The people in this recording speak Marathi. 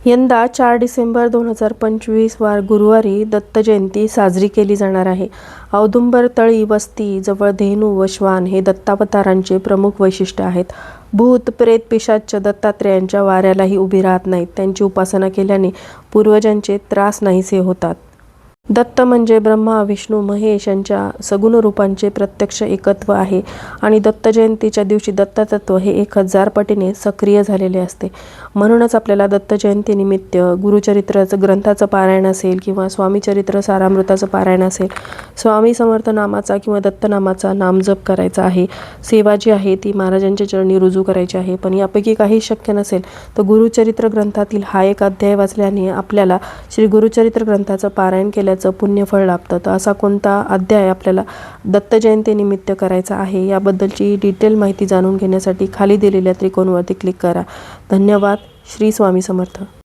यंदा 4 डिसेंबर 2025 वार गुरुवारी दत्त जयंती साजरी केली जाणार आहे. औदुंबर तळी वस्ती जवळ धेनू व श्वान हे दत्तावतारांचे प्रमुख वैशिष्ट्य आहेत. भूत, प्रेत, पिशाच दत्तात्रेयांच्या वाऱ्यालाही उभी राहत नाहीत. त्यांची उपासना केल्याने पूर्वजांचे त्रास नाहीसे होतात. दत्त म्हणजे ब्रह्मा, विष्णू, महेश यांच्या सगुण रूपांचे प्रत्यक्ष एकत्व आहे आणि दत्त जयंतीच्या दिवशी दत्ततत्व हे 1000 पटीने सक्रिय झालेले असते. म्हणूनच आपल्याला दत्त जयंतीनिमित्त गुरुचरित्राचं ग्रंथाचं पारायण असेल किंवा स्वामीचरित्र सारामृताचं पारायण असेल, स्वामी समर्थ नामाचा किंवा दत्तनामाचा नामजप करायचा आहे. सेवा जी आहे ती महाराजांच्या चरणी रुजू करायची आहे. पण यापैकी काही शक्य नसेल तर गुरुचरित्र ग्रंथातील हा एक अध्याय वाचल्याने आपल्याला श्री गुरुचरित्र ग्रंथाचं पारायण केल्याचं पुण्यफळ लाभतं. तर असा कोणता अध्याय आपल्याला दत्त जयंतीनिमित्त करायचा आहे याबद्दलची डिटेल माहिती जाणून घेण्यासाठी खाली दिलेल्या त्रिकोणावरती क्लिक करा. धन्यवाद. श्री स्वामी समर्थ.